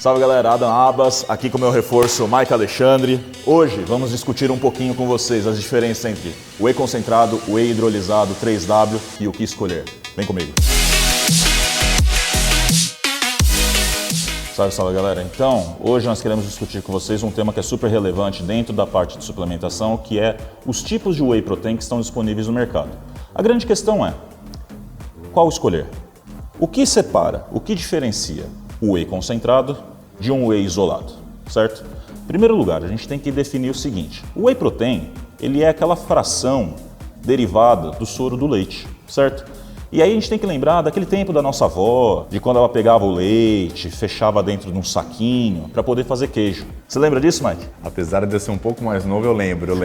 Salve galera, Adam Abbas, aqui com o meu reforço Mike Alexandre. Hoje vamos discutir um pouquinho com vocês as diferenças entre o whey concentrado, o whey hidrolisado, 3W e o que escolher. Vem comigo. Salve galera, então hoje nós queremos discutir com vocês um tema que é super relevante dentro da parte de suplementação, que é os tipos de whey protein que estão disponíveis no mercado. A grande questão é, qual escolher? O que separa, o que diferencia o whey concentrado de um whey isolado, certo? Em primeiro lugar, a gente tem que definir o seguinte: o whey protein, ele é aquela fração derivada do soro do leite, certo? E aí a gente tem que lembrar daquele tempo da nossa avó, de quando ela pegava o leite, fechava dentro de um saquinho para poder fazer queijo. Você lembra disso, Mike? Apesar de eu ser um pouco mais novo, eu lembro.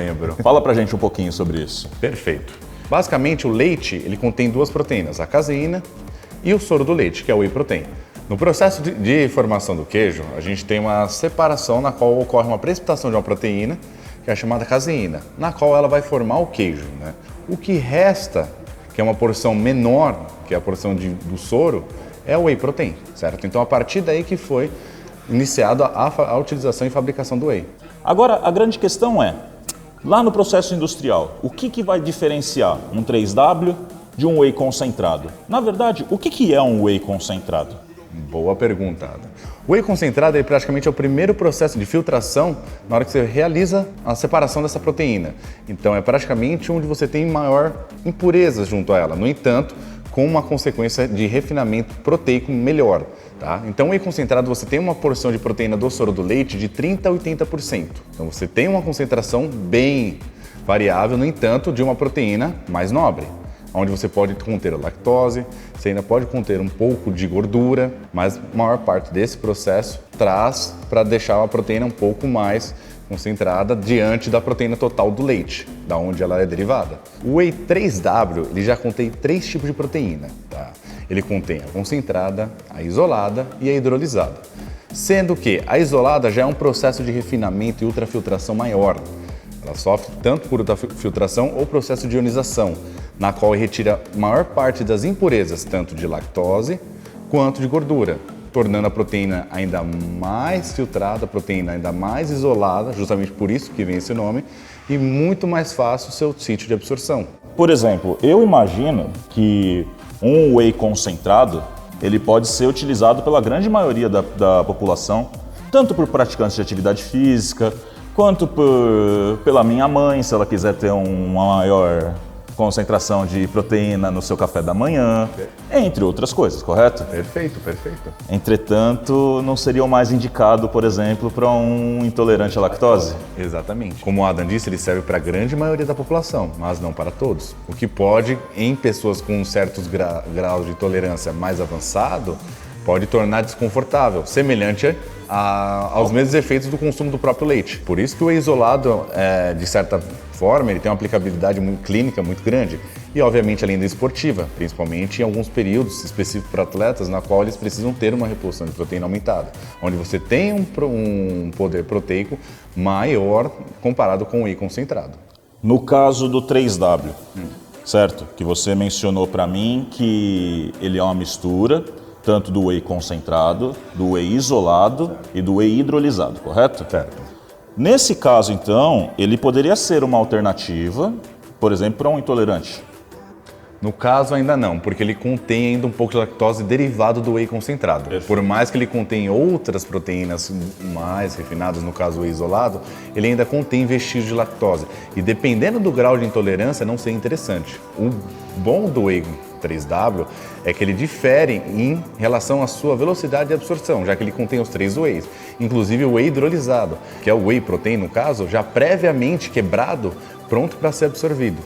Fala pra gente um pouquinho sobre isso. Perfeito. Basicamente, o leite, ele contém duas proteínas, a caseína e o soro do leite, que é o whey protein. No processo de formação do queijo, a gente tem uma separação na qual ocorre uma precipitação de uma proteína, que é a chamada caseína, na qual ela vai formar o queijo, né? O que resta, que é uma porção menor, que é a porção do soro, é o whey protein, certo? Então, a partir daí que foi iniciada a utilização e fabricação do whey. Agora, a grande questão é, lá no processo industrial, o que vai diferenciar um 3W de um whey concentrado? Na verdade, o que é um whey concentrado? Boa pergunta, Adam. O whey concentrado praticamente é o primeiro processo de filtração na hora que você realiza a separação dessa proteína. Então é praticamente onde você tem maior impurezas junto a ela. No entanto, com uma consequência de refinamento proteico melhor. Tá? Então o whey concentrado você tem uma porção de proteína do soro do leite de 30% a 80%. Então você tem uma concentração bem variável, no entanto, de uma proteína mais nobre, onde você pode conter a lactose, você ainda pode conter um pouco de gordura, mas a maior parte desse processo traz para deixar a proteína um pouco mais concentrada diante da proteína total do leite, da onde ela é derivada. O whey 3W ele já contém 3 tipos de proteína. Tá? Ele contém a concentrada, a isolada e a hidrolisada. Sendo que a isolada já é um processo de refinamento e ultrafiltração maior. Ela sofre tanto por ultrafiltração ou processo de ionização, na qual retira a maior parte das impurezas, tanto de lactose quanto de gordura, tornando a proteína ainda mais filtrada, a proteína ainda mais isolada, justamente por isso que vem esse nome, e muito mais fácil o seu sítio de absorção. Por exemplo, eu imagino que um whey concentrado, ele pode ser utilizado pela grande maioria da população, tanto por praticantes de atividade física, quanto pela minha mãe, se ela quiser ter uma maior concentração de proteína no seu café da manhã, entre outras coisas, correto? Perfeito. Entretanto, não seria o mais indicado, por exemplo, para um intolerante à lactose? Exatamente. Como o Adam disse, ele serve para a grande maioria da população, mas não para todos. O que pode, em pessoas com certos graus de intolerância mais avançado, pode tornar desconfortável, semelhante aos mesmos efeitos do consumo do próprio leite. Por isso que o whey isolado, de certa forma, ele tem uma aplicabilidade clínica muito grande e, obviamente, além da esportiva, principalmente em alguns períodos específicos para atletas, na qual eles precisam ter uma reposição de proteína aumentada, onde você tem um poder proteico maior comparado com o whey concentrado. No caso do 3W, certo? Que você mencionou para mim que ele é uma mistura tanto do whey concentrado, do whey isolado e do whey hidrolisado, correto? Certo. Nesse caso, então, ele poderia ser uma alternativa, por exemplo, para um intolerante? No caso, ainda não, porque ele contém ainda um pouco de lactose derivado do whey concentrado. Perfeito. Por mais que ele contém outras proteínas mais refinadas, no caso o whey isolado, ele ainda contém vestígios de lactose. E dependendo do grau de intolerância, não seria interessante. O bom do whey 3W é que ele difere em relação à sua velocidade de absorção, já que ele contém os 3 wheys, inclusive o whey hidrolisado, que é o whey protein, no caso, já previamente quebrado, pronto para ser absorvido.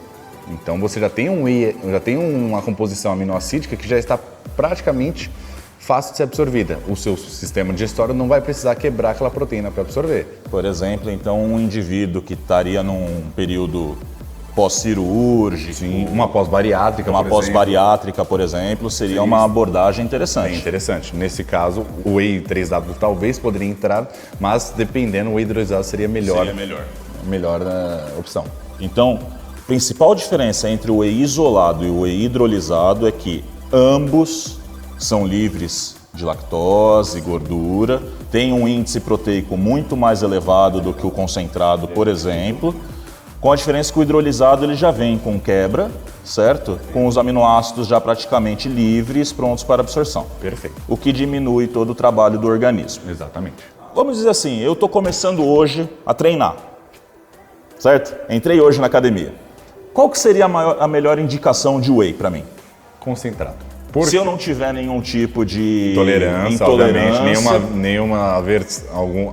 Então você já tem uma composição aminoácida que já está praticamente fácil de ser absorvida. O seu sistema digestório não vai precisar quebrar aquela proteína para absorver. Por exemplo, então um indivíduo que estaria num período pós-cirúrgico, sim, uma pós-bariátrica, por exemplo, seria uma abordagem interessante. Bem interessante. Nesse caso, o whey 3W talvez poderia entrar, mas dependendo, o whey hidrolisado seria melhor. Melhor opção. Então, a principal diferença entre o whey isolado e o whey hidrolisado é que ambos são livres de lactose, gordura, tem um índice proteico muito mais elevado do que o concentrado, por exemplo, com a diferença que o hidrolisado ele já vem com quebra, certo? Com os aminoácidos já praticamente livres, prontos para absorção. Perfeito. O que diminui todo o trabalho do organismo. Exatamente. Vamos dizer assim, eu estou começando hoje a treinar, certo? Entrei hoje na academia. Qual que seria a melhor indicação de whey para mim? Concentrado. Se eu não tiver nenhum tipo de intolerância, obviamente,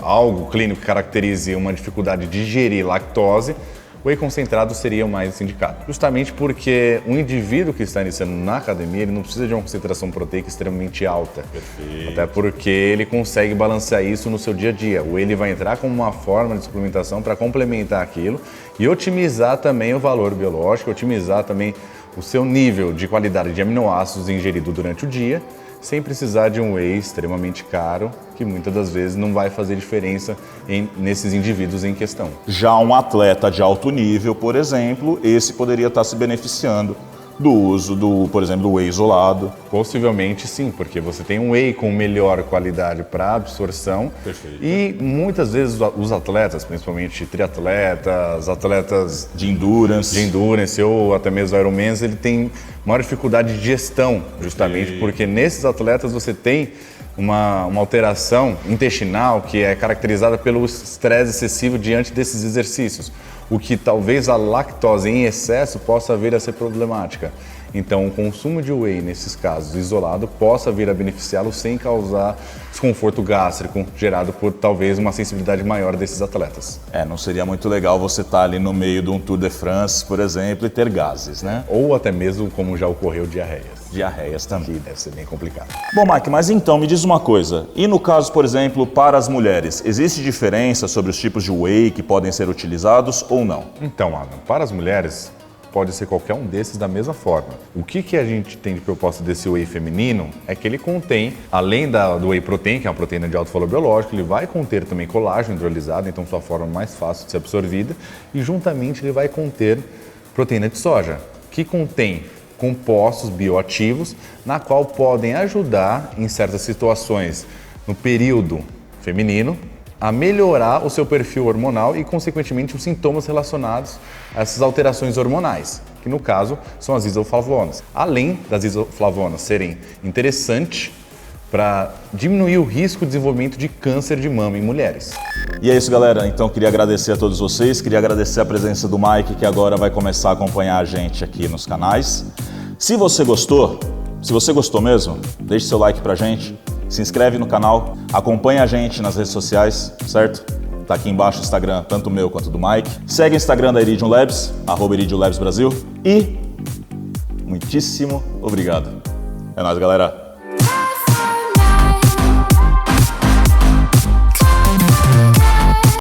algo clínico que caracterize uma dificuldade de digerir lactose, o whey concentrado seria o mais indicado. Justamente porque um indivíduo que está iniciando na academia, ele não precisa de uma concentração proteica extremamente alta. Perfeito. Até porque ele consegue balancear isso no seu dia a dia. O whey ele vai entrar como uma forma de suplementação para complementar aquilo e otimizar também o valor biológico, otimizar também o seu nível de qualidade de aminoácidos ingerido durante o dia, sem precisar de um whey extremamente caro, que muitas das vezes não vai fazer diferença nesses indivíduos em questão. Já um atleta de alto nível, por exemplo, esse poderia estar se beneficiando do uso, por exemplo, do whey isolado. Possivelmente sim, porque você tem um whey com melhor qualidade para absorção. Perfeito. E muitas vezes os atletas, principalmente triatletas, atletas de endurance ou até mesmo Ironmans, ele tem maior dificuldade de digestão, justamente porque nesses atletas você tem uma alteração intestinal que é caracterizada pelo estresse excessivo diante desses exercícios, o que talvez a lactose em excesso possa vir a ser problemática. Então, o consumo de whey, nesses casos, isolado, possa vir a beneficiá-lo sem causar desconforto gástrico gerado por talvez uma sensibilidade maior desses atletas. Não seria muito legal você estar ali no meio de um Tour de France, por exemplo, e ter gases, né? Ou até mesmo, como já ocorreu, diarreias. Diarreias também. Que deve ser bem complicado. Bom, Mike, mas então, me diz uma coisa. E no caso, por exemplo, para as mulheres, existe diferença sobre os tipos de whey que podem ser utilizados ou não? Então, Adam, para as mulheres, pode ser qualquer um desses da mesma forma. O que a gente tem de proposta desse whey feminino é que ele contém, além do whey protein, que é uma proteína de alto valor biológico, ele vai conter também colágeno hidrolisado, então sua forma mais fácil de ser absorvida, e juntamente ele vai conter proteína de soja, que contém compostos bioativos, na qual podem ajudar em certas situações no período feminino a melhorar o seu perfil hormonal e, consequentemente, os sintomas relacionados a essas alterações hormonais, que no caso são as isoflavonas. Além das isoflavonas serem interessantes para diminuir o risco de desenvolvimento de câncer de mama em mulheres. E é isso, galera. Então, queria agradecer a todos vocês, queria agradecer a presença do Mike, que agora vai começar a acompanhar a gente aqui nos canais. Se você gostou mesmo, deixe seu like pra gente, se inscreve no canal, acompanha a gente nas redes sociais, certo? Tá aqui embaixo o Instagram, tanto o meu quanto do Mike. Segue o Instagram da Iridium Labs, @Iridium Labs Brasil. E muitíssimo obrigado. É nóis, galera.